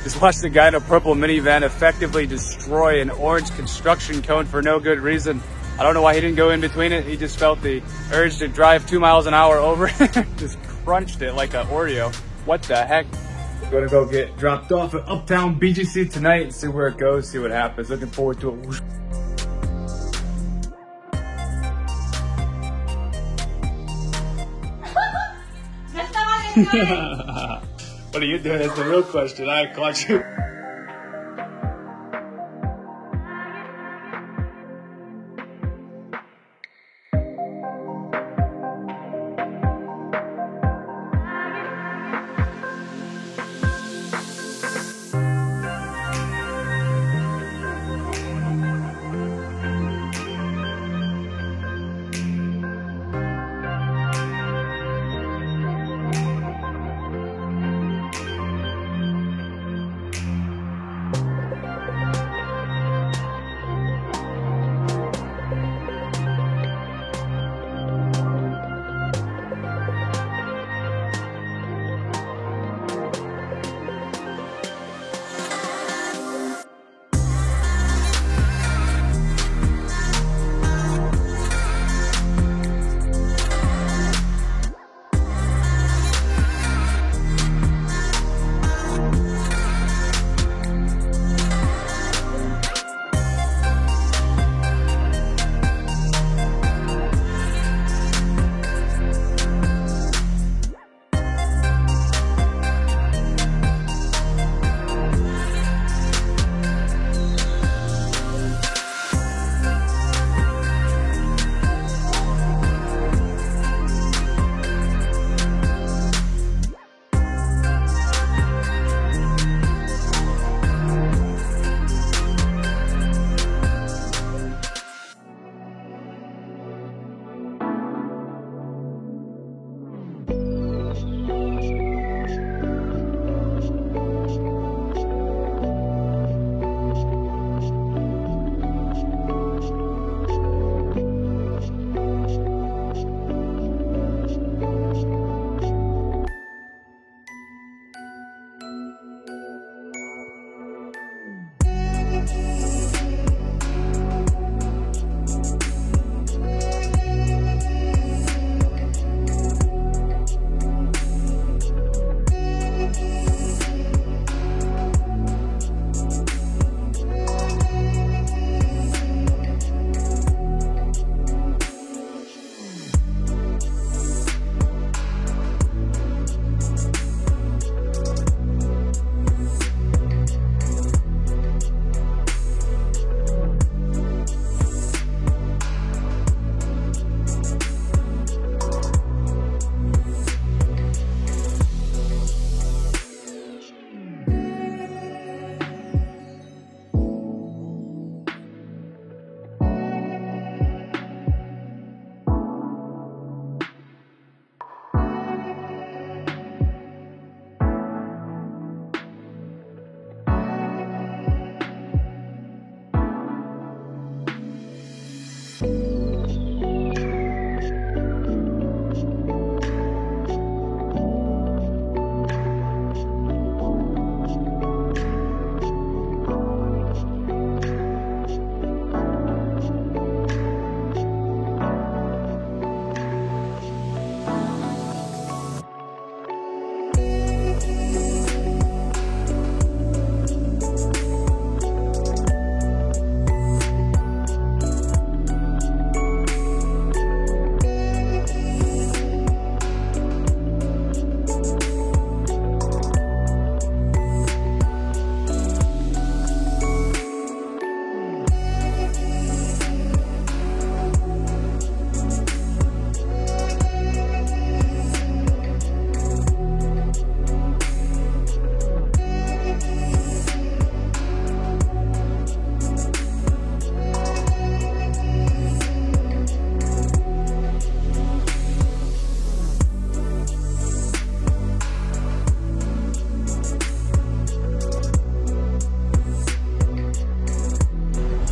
Just watched the guy in a purple minivan effectively destroy an orange construction cone for no good reason. I don't know why he didn't go in between it. He just felt the urge to drive 2 miles an hour over it. Just crunched it like an Oreo. What the heck? Gonna go get dropped off at Uptown BGC tonight and see where it goes, see what happens. Looking forward to it. What are you doing? That's the real question. I caught you.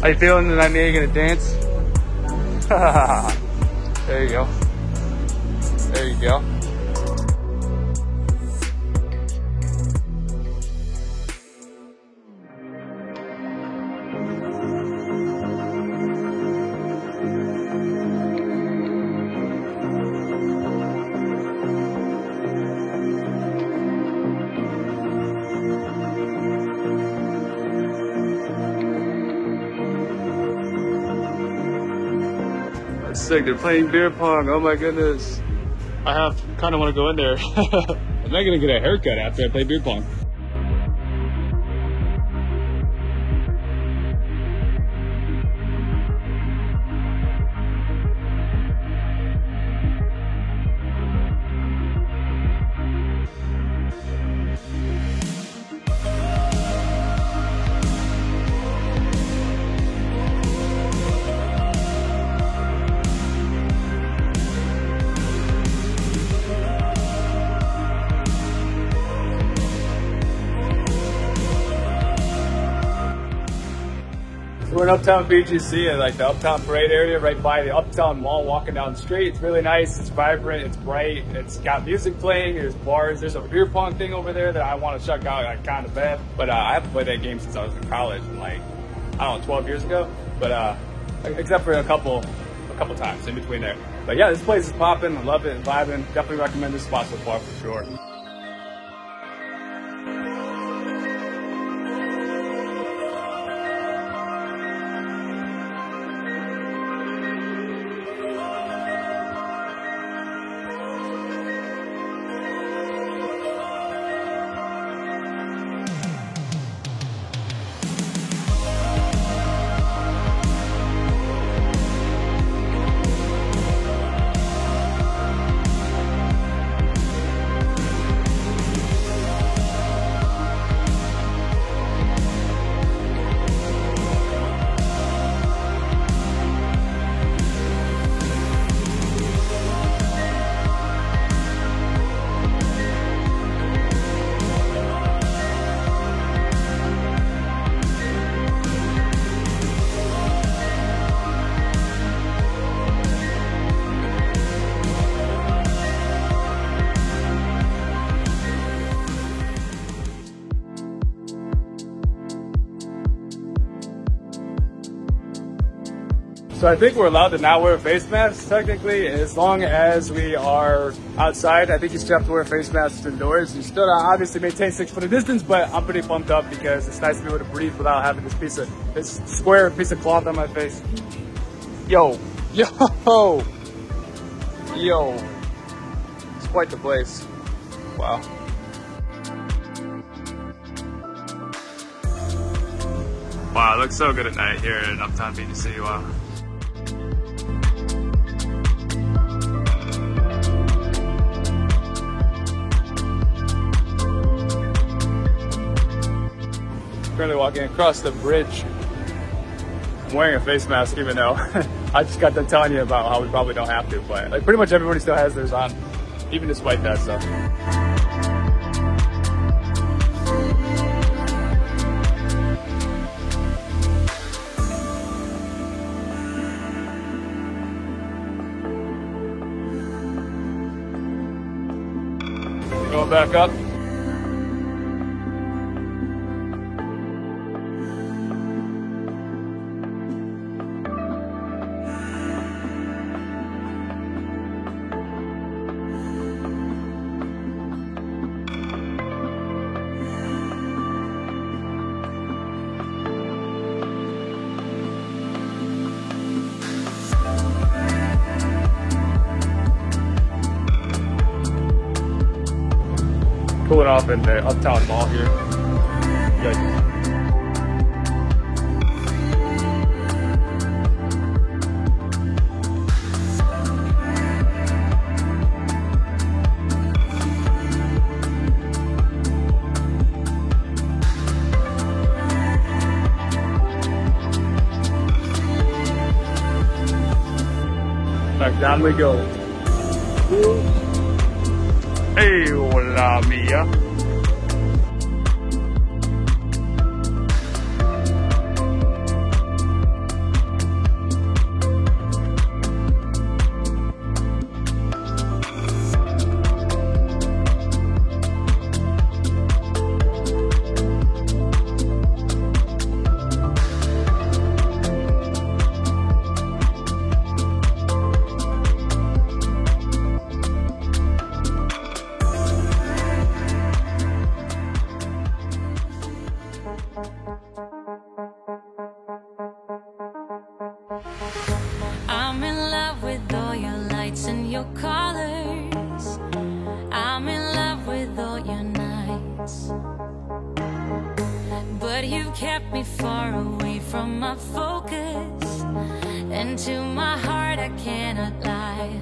How you feeling tonight, man? You gonna dance? There you go. There you go. sick. They're playing beer pong. Oh my goodness. I kind of want to go in there. I'm not gonna get a haircut after I play beer pong. We're in Uptown BGC at like the Uptown Parade area right by the Uptown Mall, walking down the street. It's really nice, it's vibrant, it's bright, it's got music playing, there's bars, there's a beer pong thing over there that I want to check out like kind of bad. But I haven't played that game since I was in college, like, I don't know, 12 years ago. But except for a couple times in between there. But yeah, this place is popping, I love it, vibing. Definitely recommend this spot so far for sure. So I think we're allowed to not wear face masks technically, as long as we are outside. I think you still have to wear face masks indoors. You still obviously maintain 6 foot of distance, but I'm pretty pumped up because it's nice to be able to breathe without having this square piece of cloth on my face. Yo, yo, yo. It's quite the place. Wow. Wow, it looks so good at night here in Uptown BGC. Wow. Currently walking across the bridge. I'm wearing a face mask even though I just got done telling you about how we probably don't have to, but like pretty much everybody still has theirs on, even despite that stuff. Going back up. Cooling off in the Uptown Mall here. Good. Back down we go. Hey, hola mia. your colors. I'm in love with all your nights, but you kept me far away from my focus, and to my heart I cannot lie.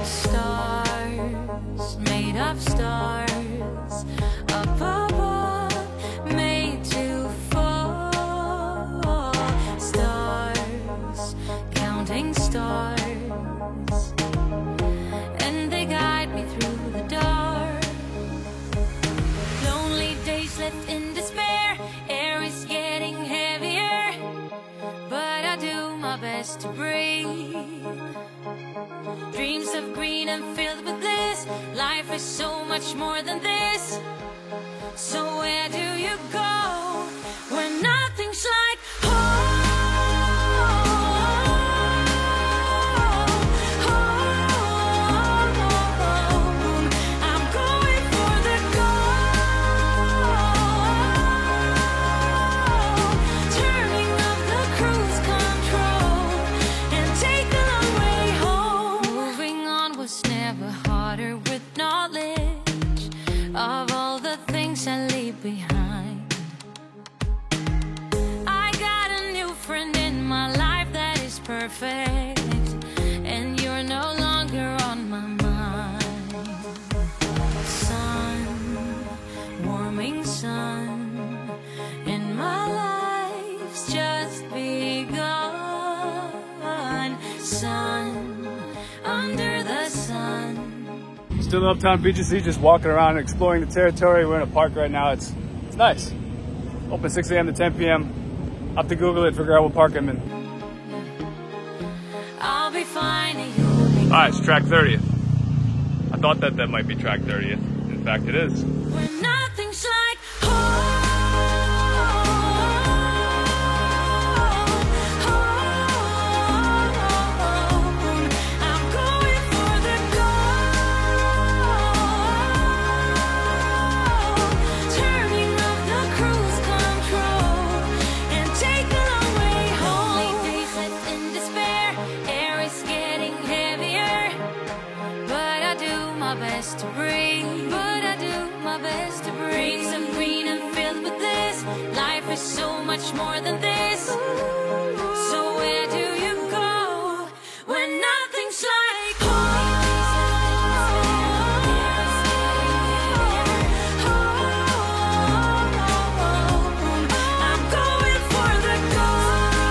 Stars, made of stars, up above, made to fall. Stars, counting stars, and they guide me through the dark. Lonely days left in despair, air is getting heavier, but I do my best to breathe. Dreams of green and filled with bliss, life is so much more than this. So where do you go when nothing's like home? I'm going for the gold, turning off the cruise control and take the long way home. Moving on was never harder with knowledge of all the things I leave behind. I got a new friend in my life that is perfect, and you're no longer on my mind. Sun, warming sun, and my life's just begun. Sun, under the sun. Still in Uptown BGC, just walking around and exploring the territory. We're in a park right now. It's nice. Open 6 a.m. to 10 p.m. I have to Google it, figure out what park I'm in. I'll be fine. Alright, it's track 30th. I thought that might be track 30th. In fact, it is. When nothing's like home. I'm going for the gold, turning off the cruise control and take the long way home. Only days left in despair, air is getting heavier, but I do my best to breathe. But I do my best to breathe. Dreams of green and filled with bliss, life is so much more than this. So where do you go when nothing's like home? I'm going for the gold,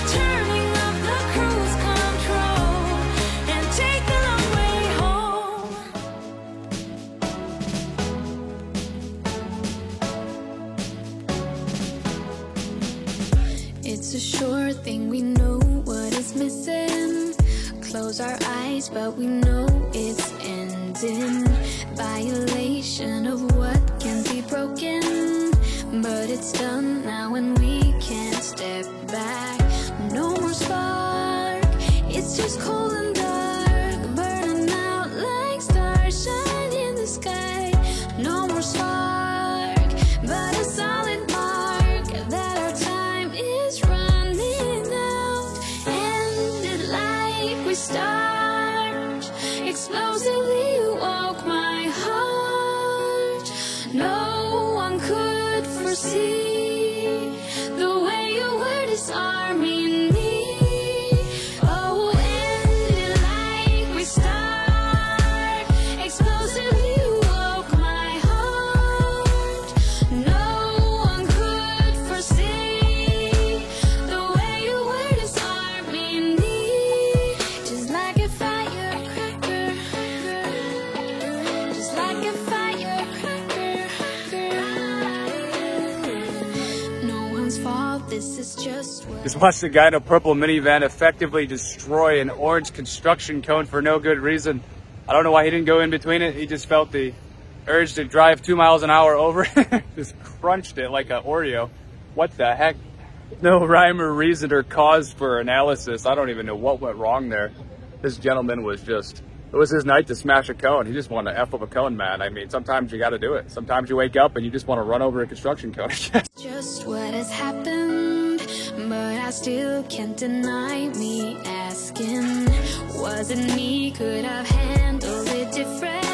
turning off the cruise control and take the long way home. It's a sure thing, we know what is missing. Close our eyes, but we know it's ending. Violation of what can be broken, but it's done now and we can't step back. No more spark, it's just cold and dark, burning out like stars shine in the sky. No more spark, but a solid mark that our time is running out. Ended like we start, explosively you woke my heart. No one could foresee the way you were disarming me. Oh, ended like we start, explosively you woke my heart. No one could foresee the way you were disarming me. Just like a firecracker, just like a firecracker. No one's fault, this is just what. Just watched a guy in a purple minivan effectively destroy an orange construction cone for no good reason. I don't know why he didn't go in between it. He just felt the urge to drive 2 miles an hour over it. Just crunched it like an Oreo. What the heck? No rhyme or reason or cause for analysis. I don't even know what went wrong there. This gentleman was just, it was his night to smash a cone. He just wanted to F up a cone, man. I mean, sometimes you got to do it. Sometimes you wake up and you just want to run over a construction cone. Just what has happened, but I still can't deny me asking, was it me? Could I've handled it different?